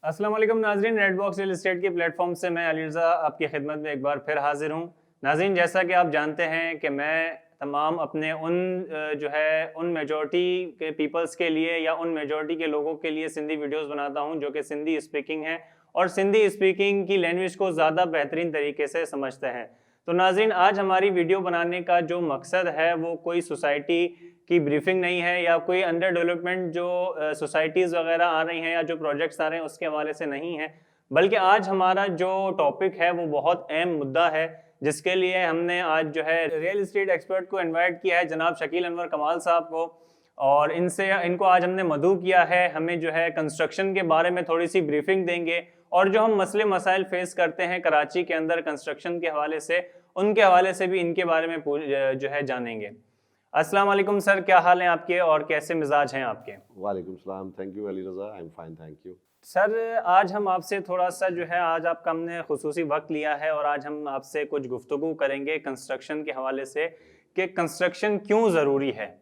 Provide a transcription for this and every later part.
अस्सलाम वालेकुम नाज़रीन, रेड बॉक्स रियल एस्टेट के प्लेटफॉर्म से मैं अली रज़ा आपकी खिदमत में एक बार फिर हाजिर हूँ। नाज़रीन, जैसा कि आप जानते हैं कि मैं तमाम अपने उन मेजॉरिटी के पीपल्स के लिए या उन मेजॉरिटी के लोगों के लिए सिंधी वीडियोस बनाता हूँ जो कि सिंधी स्पीकिंग हैं और सिंधी स्पीकिंग की लैंग्वेज को ज़्यादा बेहतरीन तरीके से समझते हैं। तो नाज़रीन, आज हमारी वीडियो बनाने का जो मकसद है वो कोई सोसाइटी की ब्रीफिंग नहीं है या कोई अंडर डेवलपमेंट जो सोसाइटीज़ वगैरह आ रही हैं या जो प्रोजेक्ट्स आ रहे हैं उसके हवाले से नहीं है, बल्कि आज हमारा जो टॉपिक है वो बहुत अहम मुद्दा है, जिसके लिए हमने आज जो है रियल एस्टेट एक्सपर्ट को इनवाइट किया है, जनाब शकील अनवर कमाल साहब को। और इनको आज हमने मदऊ किया है, हमें जो है कंस्ट्रक्शन के बारे में थोड़ी सी ब्रीफिंग देंगे और जो हम मसले मसाइल फेस करते हैं कराची के अंदर कंस्ट्रक्शन के हवाले से, उनके हवाले से भी इनके बारे में जो है जानेंगे। अस्सलाम वालेकुम सर, क्या हाल है आपके और कैसे मिजाज हैं आपके? वालेकुम सलाम। Thank you Ali Raza. I am fine, thank you. Sir, आज हम आपसे थोड़ा सा जो है आज आपका हमने खुसूसी वक्त लिया है और आज हम आपसे कुछ गुफ्तगू करेंगे कंस्ट्रक्शन के हवाले से कि कंस्ट्रक्शन क्यों ज़रूरी है।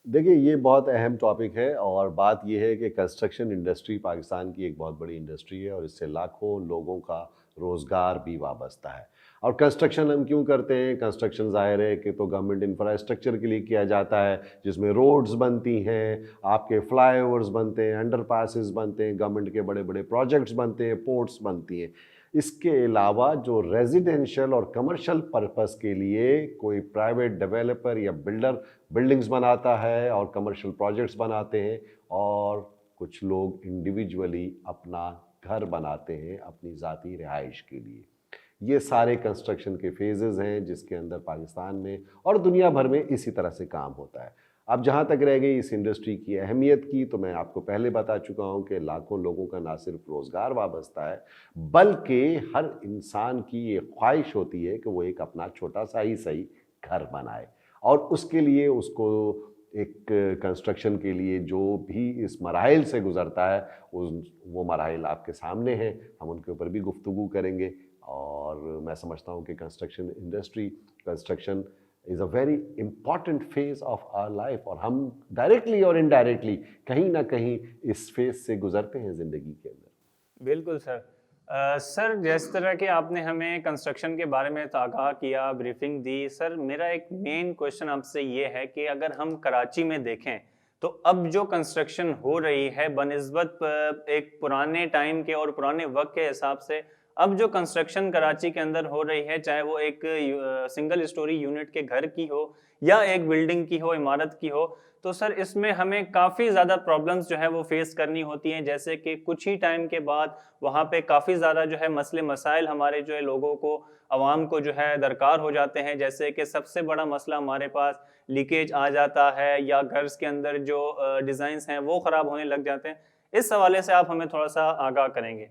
देखिए, ये बहुत अहम टॉपिक है और बात ये है कि कंस्ट्रक्शन इंडस्ट्री पाकिस्तान की एक बहुत बड़ी इंडस्ट्री है और इससे लाखों लोगों का रोज़गार भी वाबस्ता है। और कंस्ट्रक्शन हम क्यों करते हैं? कंस्ट्रक्शन ज़ाहिर है कि तो गवर्नमेंट इंफ्रास्ट्रक्चर के लिए किया जाता है, जिसमें रोड्स बनती हैं, आपके फ्लाईओवर्स बनते हैं, अंडरपासेस बनते हैं, गवर्नमेंट के बड़े बड़े प्रोजेक्ट्स बनते हैं, पोर्ट्स बनती हैं। इसके अलावा जो रेजिडेंशियल और कमर्शियल पर्पस के लिए कोई प्राइवेट डेवलपर या बिल्डर बिल्डिंग्स बनाता है और कमर्शियल प्रोजेक्ट्स बनाते हैं, और कुछ लोग इंडिविजुअली अपना घर बनाते हैं अपनी ज़ाती रिहाइश के लिए। ये सारे कंस्ट्रक्शन के फेजेस हैं जिसके अंदर पाकिस्तान में और दुनिया भर में इसी तरह से काम होता है। अब जहाँ तक रह गई इस इंडस्ट्री की अहमियत की, तो मैं आपको पहले बता चुका हूँ कि लाखों लोगों का ना सिर्फ रोज़गार वाबस्ता है, बल्कि हर इंसान की ये ख्वाहिश होती है कि वो एक अपना छोटा सा ही सही घर बनाए, और उसके लिए उसको एक कंस्ट्रक्शन के लिए जो भी इस मराहिल से गुज़रता है वो मराहिल आपके सामने हैं। हम उनके ऊपर भी गुफ्तगू करेंगे। और मैं समझता हूँ कि construction is a very important phase of our life, और हम डायरेक्टली और इनडायरेक्टली कहीं ना कहीं इस फेज़ से गुजरते हैं ज़िंदगी के अंदर। बिल्कुल सर। सर, जिस तरह के आपने हमें कंस्ट्रक्शन के बारे में आगाह किया, ब्रीफिंग दी, सर मेरा एक मेन क्वेश्चन आपसे ये है कि अगर हम कराची में देखें तो अब जो कंस्ट्रक्शन हो रही है बनिस्बत एक पुराने टाइम के और पुराने वक्त के हिसाब से, अब जो कंस्ट्रक्शन कराची के अंदर हो रही है, चाहे वो एक सिंगल स्टोरी यूनिट के घर की हो या एक बिल्डिंग की हो, इमारत की हो, तो सर इसमें हमें काफ़ी ज़्यादा प्रॉब्लम्स जो है वो फेस करनी होती हैं। जैसे कि कुछ ही टाइम के बाद वहाँ पे काफ़ी ज़्यादा जो है मसले मसाइल हमारे जो है लोगों को, आवाम को जो है दरकार हो जाते हैं। जैसे कि सबसे बड़ा मसला हमारे पास लीकेज आ जाता है या घर के अंदर जो डिज़ाइंस हैं वो ख़राब होने लग जाते हैं। इस हवाले से आप हमें थोड़ा सा आगाह करेंगे।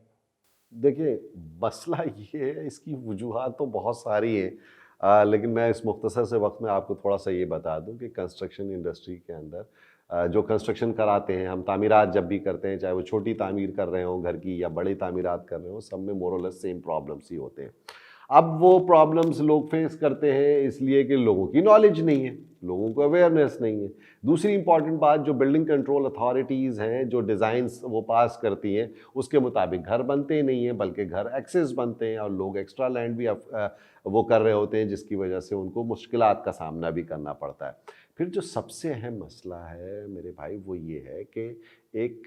देखिए, मसला ये है, इसकी वजूहात तो बहुत सारी हैं, लेकिन मैं इस मुख्तसर से वक्त में आपको थोड़ा सा ये बता दूं कि कंस्ट्रक्शन इंडस्ट्री के अंदर जो कंस्ट्रक्शन कराते हैं, हम तामीरात जब भी करते हैं, चाहे वो छोटी तामीर कर रहे हो घर की या बड़ी तामीरात कर रहे हो, सब में मोर और लेस सेम प्रॉब्लम्स ही होते हैं। अब वो प्रॉब्लम्स लोग फेस करते हैं इसलिए कि लोगों की नॉलेज नहीं है, लोगों को अवेयरनेस नहीं है। दूसरी इंपॉर्टेंट बात, जो बिल्डिंग कंट्रोल अथॉरिटीज़ हैं, जो डिज़ाइंस वो पास करती हैं, उसके मुताबिक घर बनते नहीं हैं, बल्कि घर एक्सेस बनते हैं और लोग एक्स्ट्रा लैंड भी वो कर रहे होते हैं, जिसकी वजह से उनको मुश्किलात का सामना भी करना पड़ता है। फिर जो सबसे अहम मसला है मेरे भाई, वो ये है कि एक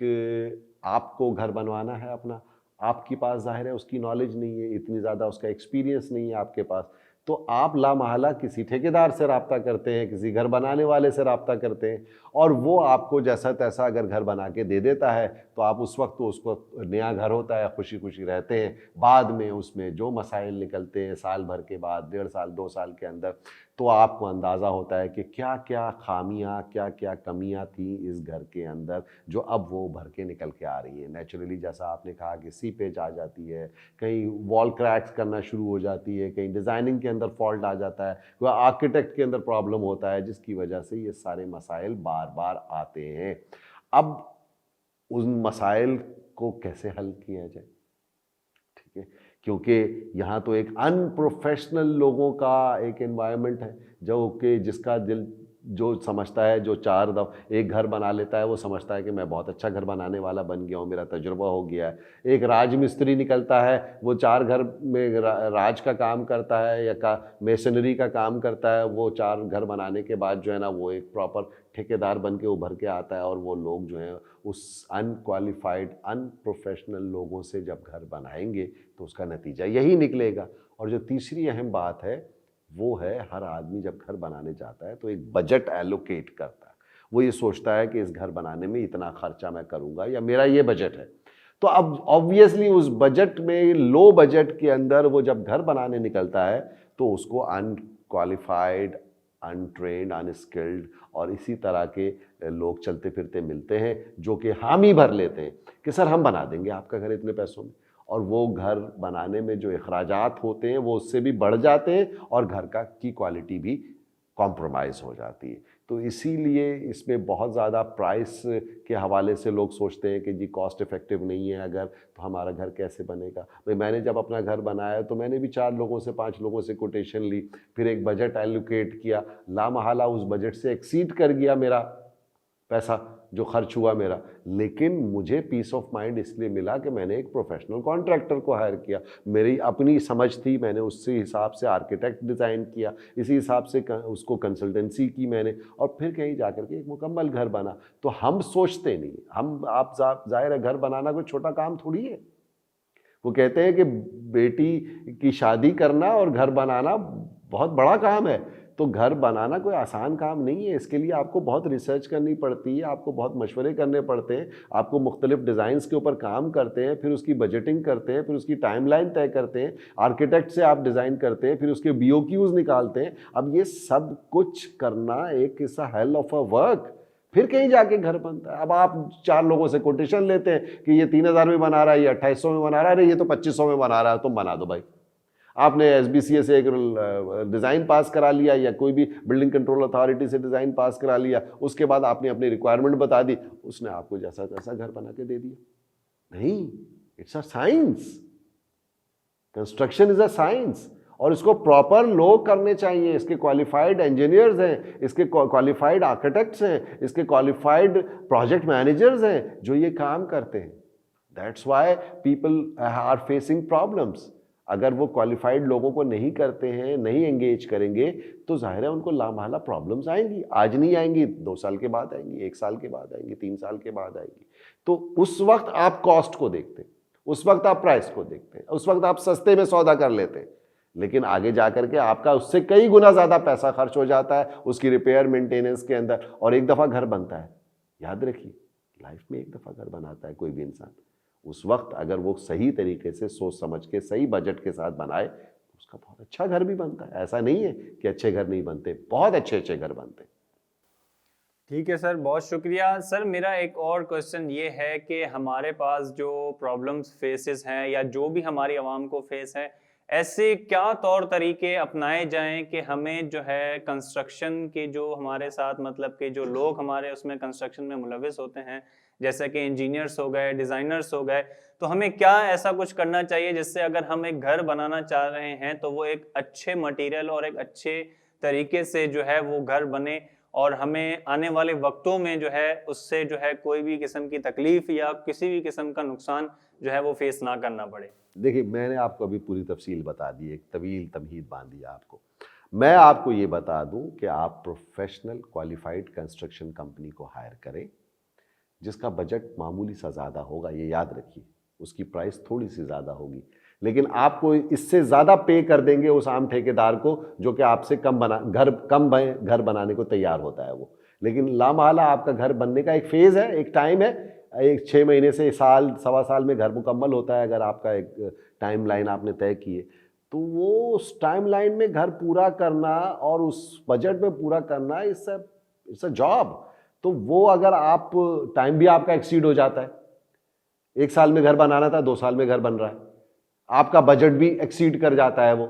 आपको घर बनवाना है अपना, आपके पास ज़ाहिर है उसकी नॉलेज नहीं है, इतनी ज़्यादा उसका एक्सपीरियंस नहीं है आपके पास, तो आप लामहला किसी ठेकेदार से रब्ता करते हैं, किसी घर बनाने वाले से रब्ता करते हैं, और वो आपको जैसा तैसा अगर घर बना के दे देता है, तो आप उस वक्त तो उसको नया घर होता है, खुशी खुशी रहते हैं। बाद में उसमें जो मसाइल निकलते हैं साल भर के बाद, 1.5 साल 2 साल के अंदर, तो आपको अंदाज़ा होता है कि क्या क्या खामियां, क्या क्या कमियां थी इस घर के अंदर, जो अब वो भर के निकल के आ रही है। नेचुरली जैसा आपने कहा कि सीपेज आ जाती है, कहीं वॉल क्रैक्स करना शुरू हो जाती है, कहीं डिज़ाइनिंग के अंदर फॉल्ट आ जाता है, कोई आर्किटेक्ट के अंदर प्रॉब्लम होता है, जिसकी वजह से ये सारे मसाइल बार बार आते हैं। अब उन मसाइल को कैसे हल किया जाए? ठीक है, क्योंकि यहाँ तो एक अनप्रोफेशनल लोगों का एक एनवायरनमेंट है, जो कि जिसका दिल जो समझता है, जो एक घर बना लेता है, वो समझता है कि मैं बहुत अच्छा घर बनाने वाला बन गया हूँ, मेरा तजुर्बा हो गया है। एक राजमिस्त्री निकलता है, वो 4 घर में राज का काम करता है या मेसनरी का काम करता है, वो 4 घर बनाने के बाद जो है ना, वो एक प्रॉपर ठेकेदार बन के उभर के आता है। और वो लोग जो हैं उस अनक्वालिफाइड, अनप्रोफेशनल लोगों से जब घर बनाएंगे तो उसका नतीजा यही निकलेगा। और जो तीसरी अहम बात है वो है, हर आदमी जब घर बनाने जाता है तो एक बजट एलोकेट करता है। वो ये सोचता है कि इस घर बनाने में इतना खर्चा मैं करूंगा या मेरा ये बजट है। तो अब ऑब्वियसली उस बजट में, लो बजट के अंदर वो जब घर बनाने निकलता है तो उसको अनक्वालिफाइड, अनट्रेंड, अनस्किल्ड और इसी तरह के लोग चलते फिरते मिलते हैं जो कि हामी भर लेते हैं कि सर हम बना देंगे आपका घर इतने पैसों में। और वो घर बनाने में जो अखराजात होते हैं वो उससे भी बढ़ जाते हैं और घर की क्वालिटी भी कॉम्प्रोमाइज़ हो जाती है। तो इसीलिए इसमें बहुत ज़्यादा प्राइस के हवाले से लोग सोचते हैं कि जी कॉस्ट इफ़ेक्टिव नहीं है अगर, तो हमारा घर कैसे बनेगा। भाई मैंने जब अपना घर बनाया तो मैंने भी 4 लोगों से, 5 लोगों से कोटेशन ली, फिर एक बजट एलोकेट किया, लामहला उस बजट से एक्सीड कर गया मेरा पैसा जो खर्च हुआ मेरा। लेकिन मुझे पीस ऑफ माइंड इसलिए मिला कि मैंने एक प्रोफेशनल कॉन्ट्रैक्टर को हायर किया, मेरी अपनी समझ थी, मैंने उससे हिसाब से आर्किटेक्ट डिज़ाइन किया, इसी हिसाब से उसको कंसल्टेंसी की मैंने, और फिर कहीं जाकर के एक मुकम्मल घर बना। तो हम सोचते नहीं, आप ज़ाहिर है घर बनाना कोई छोटा काम थोड़ी है। वो कहते हैं कि बेटी की शादी करना और घर बनाना बहुत बड़ा काम है। तो घर बनाना कोई आसान काम नहीं है, इसके लिए आपको बहुत रिसर्च करनी पड़ती है, आपको बहुत मशवरे करने पड़ते हैं, आपको मुख्तलिफ डिज़ाइंस के ऊपर काम करते हैं, फिर उसकी बजटिंग करते हैं, फिर उसकी टाइमलाइन तय करते हैं, आर्किटेक्ट से आप डिज़ाइन करते हैं, फिर उसके BOQs निकालते हैं। अब ये सब कुछ करना एक is a hell of a work, फिर कहीं जाके घर बनता है। अब आप 4 लोगों से कोटेशन लेते हैं कि ये 3000 में बना रहा है, ये 2800 में बना रहा है, अरे ये तो 2500 में बना रहा है, तुम बना दो भाई। आपने SBCA से एक डिज़ाइन पास करा लिया या कोई भी बिल्डिंग कंट्रोल अथॉरिटी से डिज़ाइन पास करा लिया, उसके बाद आपने अपनी रिक्वायरमेंट बता दी, उसने आपको जैसा तैसा घर बना के दे दिया। नहीं, it's a science, construction is a science, और इसको प्रॉपर लोग करने चाहिए। इसके क्वालिफाइड इंजीनियर्स हैं, इसके क्वालिफाइड आर्किटेक्ट्स हैं, इसके क्वालिफाइड प्रोजेक्ट मैनेजर्स हैं जो ये काम करते हैं। That's why people are facing problems. अगर वो क्वालिफाइड लोगों को नहीं करते हैं, नहीं एंगेज करेंगे, तो जाहिर है उनको लामहला प्रॉब्लम्स आएंगी। आज नहीं आएंगी, 2 साल के बाद आएंगी, 1 साल के बाद आएंगी, 3 साल के बाद आएंगी। तो उस वक्त आप कॉस्ट को देखते हैं, उस वक्त आप प्राइस को देखते हैं, उस वक्त आप सस्ते में सौदा कर लेते हैं, लेकिन आगे जाकर के आपका उससे कई गुना ज़्यादा पैसा खर्च हो जाता है उसकी रिपेयर मेंटेनेंस के अंदर। और एक दफ़ा घर बनता है, याद रखिए, लाइफ में एक दफ़ा घर बनाता है कोई भी इंसान, उस वक्त अगर वो सही तरीके से सोच समझ के सही बजट के साथ बनाए तो उसका बहुत अच्छा घर भी बनता है। ऐसा नहीं है कि अच्छे घर नहीं बनते, बहुत अच्छे अच्छे घर बनते। ठीक है सर, बहुत शुक्रिया। सर मेरा एक और क्वेश्चन ये है कि हमारे पास जो प्रॉब्लम्स फेसेस हैं या जो भी हमारी आवाम को फेस है, ऐसे क्या तौर तरीके अपनाए जाएं कि हमें जो है कंस्ट्रक्शन के जो हमारे साथ मतलब कि जो लोग हमारे उसमें कंस्ट्रक्शन में मुलविस होते हैं, जैसे कि इंजीनियर्स हो गए, डिज़ाइनर्स हो गए, तो हमें क्या ऐसा कुछ करना चाहिए जिससे अगर हम एक घर बनाना चाह रहे हैं तो वो एक अच्छे मटेरियल और एक अच्छे तरीके से जो है वो घर बने और हमें आने वाले वक्तों में जो है उससे जो है कोई भी किस्म की तकलीफ या किसी भी किस्म का नुकसान जो है वो फेस ना करना पड़े। देखिए, मैंने आपको अभी पूरी तफसील बता दी, एक तवील तमहीद बांध दिया आपको। मैं आपको ये बता दूं कि आप प्रोफेशनल क्वालिफाइड कंस्ट्रक्शन कंपनी को हायर करें जिसका बजट मामूली सा ज़्यादा होगा, ये याद रखिए, उसकी प्राइस थोड़ी सी ज़्यादा होगी, लेकिन आपको इससे ज़्यादा पे कर देंगे उस आम ठेकेदार को जो कि आपसे कम घर बनाने को तैयार होता है वो। लेकिन लामहला आपका घर बनने का एक फेज़ है, एक टाइम है, एक 6 महीने से साल, सवा साल में घर मुकम्मल होता है। अगर आपका एक टाइम लाइन आपने तय की है तो वो उस टाइम लाइन में घर पूरा करना और उस बजट में पूरा करना इट्स अ जॉब। तो वो अगर आप टाइम भी आपका एक्सीड हो जाता है, 1 साल में घर बनाना था 2 साल में घर बन रहा है, आपका बजट भी एक्सीड कर जाता है वो,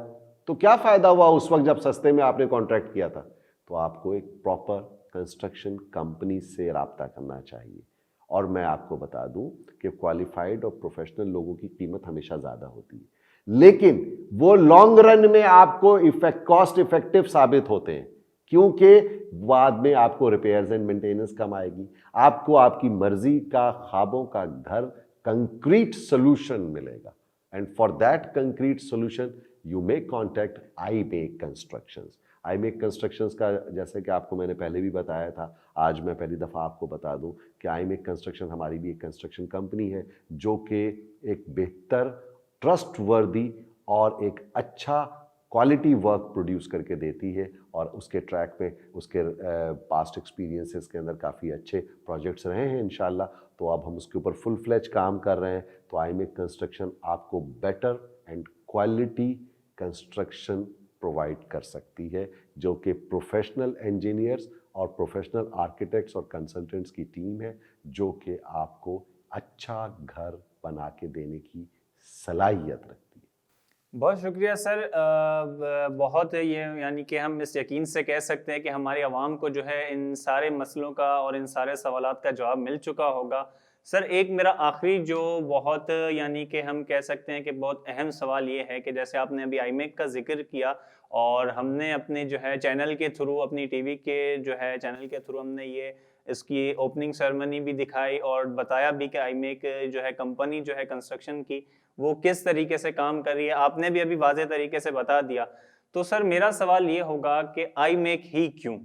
तो क्या फ़ायदा हुआ उस वक्त जब सस्ते में आपने कॉन्ट्रैक्ट किया था। तो आपको एक प्रॉपर कंस्ट्रक्शन कंपनी से रब्ता करना चाहिए। और मैं आपको बता दूं कि क्वालिफाइड और प्रोफेशनल लोगों की कीमत हमेशा ज़्यादा होती है, लेकिन वो लॉन्ग रन में आपको कॉस्ट इफेक्टिव साबित होते हैं। क्योंकि बाद में आपको रिपेयर्स एंड मेंटेनेंस कम आएगी, आपको आपकी मर्जी का ख्वाबों का घर कंक्रीट सोल्यूशन मिलेगा। And for that concrete solution you may contact I make constructions. I make constructions का जैसे कि आपको मैंने पहले भी बताया था, आज मैं पहली दफ़ा आपको बता दूं कि आई मेक कंस्ट्रक्शन हमारी भी एक कंस्ट्रक्शन कंपनी है जो कि एक बेहतर, ट्रस्टवर्दी और एक अच्छा क्वालिटी वर्क प्रोड्यूस करके देती है। और उसके ट्रैक पे उसके पास्ट एक्सपीरियंसेस के अंदर काफ़ी अच्छे प्रोजेक्ट्स रहे हैं इंशाल्लाह। तो अब हम उसके ऊपर फुल फ्लेज काम कर रहे हैं। तो आई मेक कंस्ट्रक्शन आपको better and quality construction provide कर सकती है, जो कि प्रोफेशनल इंजीनियर्स और प्रोफेशनल आर्किटेक्ट्स और कंसल्टेंट्स की टीम है जो कि आपको अच्छा घर बना के देने की सलाहियत रखती है। बहुत शुक्रिया सर। बहुत ये यानी कि हम इस यकीन से कह सकते हैं कि हमारी आवाम को जो है इन सारे मसलों का और इन सारे सवालात का जवाब मिल चुका होगा। सर एक मेरा आखिरी जो बहुत यानी कि हम कह सकते हैं कि बहुत अहम सवाल ये है कि जैसे आपने अभी आईमेक का जिक्र किया और हमने अपने जो है चैनल के थ्रू, अपनी टीवी के जो है चैनल के थ्रू हमने ये इसकी ओपनिंग सेरेमनी भी दिखाई और बताया भी कि आईमेक जो है कंपनी जो है कंस्ट्रक्शन की वो किस तरीके से काम कर रही है, आपने भी अभी वाज़ेह तरीके से बता दिया। तो सर मेरा सवाल ये होगा कि आई मेक ही क्यों?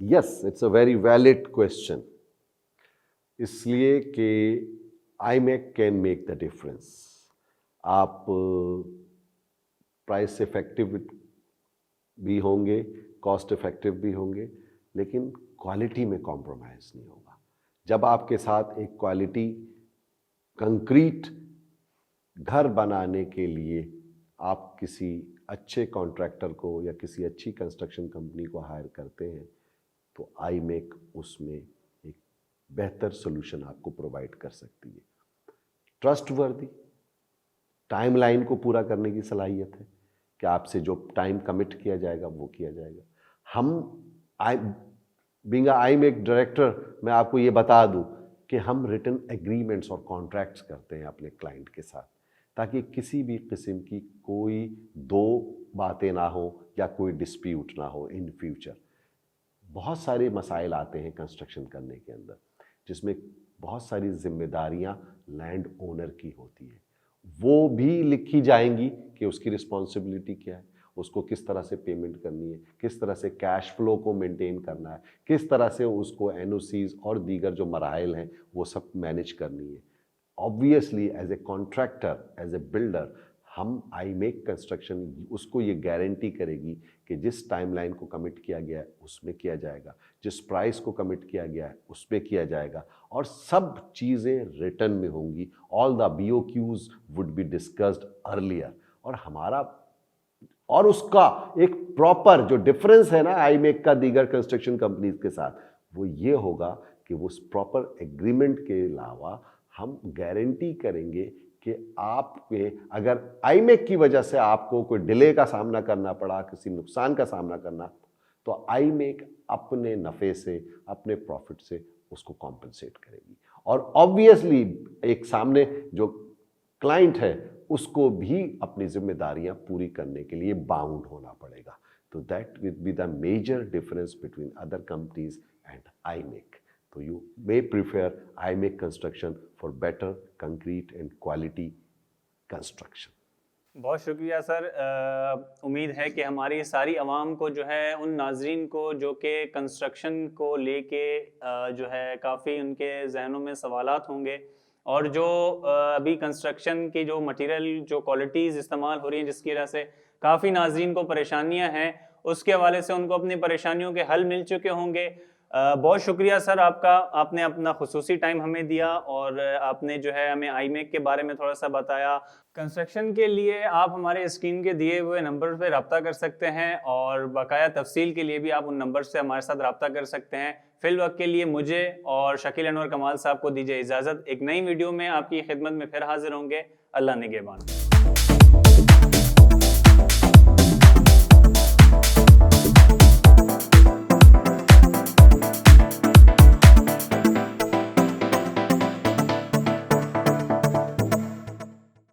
Yes, it's a very valid question. इसलिए कि I make can make the difference. आप प्राइस इफेक्टिव भी होंगे, कॉस्ट इफेक्टिव भी होंगे, लेकिन क्वालिटी में कॉम्प्रोमाइज़ नहीं होगा। जब आपके साथ एक क्वालिटी कंक्रीट घर बनाने के लिए आप किसी अच्छे कॉन्ट्रैक्टर को या किसी अच्छी कंस्ट्रक्शन कंपनी को हायर करते हैं, तो आई मेक उसमें एक बेहतर सोल्यूशन आपको प्रोवाइड कर सकती है। ट्रस्टवर्दी, टाइमलाइन को पूरा करने की सलाहियत है कि आपसे जो टाइम कमिट किया जाएगा वो किया जाएगा। हम बीइंग आई मेक डायरेक्टर, मैं आपको ये बता दूं कि हम रिटन एग्रीमेंट्स और कॉन्ट्रैक्ट्स करते हैं अपने क्लाइंट के साथ, ताकि किसी भी किस्म की कोई दो बातें ना हो या कोई डिस्प्यूट ना हो इन फ्यूचर। बहुत सारे मसाइल आते हैं कंस्ट्रक्शन करने के अंदर, जिसमें बहुत सारी जिम्मेदारियां लैंड ओनर की होती है। वो भी लिखी जाएंगी कि उसकी रिस्पॉन्सिबिलिटी क्या है, उसको किस तरह से पेमेंट करनी है, किस तरह से कैश फ्लो को मेंटेन करना है, किस तरह से उसको एनओसीज और दीगर जो मराइल हैं वो सब मैनेज करनी है। Obviously as a contractor, as a builder, हम आई मेक कंस्ट्रक्शन उसको ये गारंटी करेगी कि जिस टाइमलाइन को कमिट किया गया है उसमें किया जाएगा, जिस प्राइस को कमिट किया गया है उसमें किया जाएगा, और सब चीज़ें रिटर्न में होंगी। All the BOQs would be discussed earlier. और हमारा और उसका एक प्रॉपर जो डिफरेंस है ना आई मेक का दीगर कंस्ट्रक्शन कंपनीज के साथ, वो ये होगा कि वो उस प्रॉपर एग्रीमेंट के अलावा हम गारंटी करेंगे कि आप पे अगर आई मेक की वजह से आपको कोई डिले का सामना करना पड़ा, किसी नुकसान का सामना करना, तो आई मेक अपने नफ़े से, अपने प्रॉफिट से उसको कॉम्पनसेट करेगी। और ऑब्वियसली एक सामने जो क्लाइंट है उसको भी अपनी जिम्मेदारियां पूरी करने के लिए बाउंड होना पड़ेगा। तो that will be the major difference between other companies and I make. So you may prefer I make construction for better concrete and quality construction. बहुत शुक्रिया सर। उम्मीद है कि हमारी सारी आवाम को जो है, उन नाजरीन को जो कि कंस्ट्रक्शन को लेके जो है काफ़ी उनके जहनों में सवालात होंगे, और जो अभी कंस्ट्रक्शन की जो मटेरियल जो क्वालिटीज़ इस्तेमाल हो रही हैं जिसकी वजह से काफ़ी नाजरीन को परेशानियां हैं, उसके हवाले से उनको अपनी परेशानियों के हल मिल चुके होंगे। बहुत शुक्रिया सर आपका, आपने अपना खुसूसी टाइम हमें दिया और आपने जो है हमें आई मेक के बारे में थोड़ा सा बताया। कंस्ट्रक्शन के लिए आप हमारे स्क्रीन के दिए हुए नंबर पर रब्ता कर सकते हैं और बकाया तफसील के लिए भी आप उन नंबर से हमारे साथ रब्ता कर सकते हैं। फिल वक्त के लिए मुझे और शकील अनवर कमाल साहब को दीजिए इजाज़त। एक नई वीडियो में आपकी खिदमत में फिर हाजिर होंगे। अल्लाह निगहबान।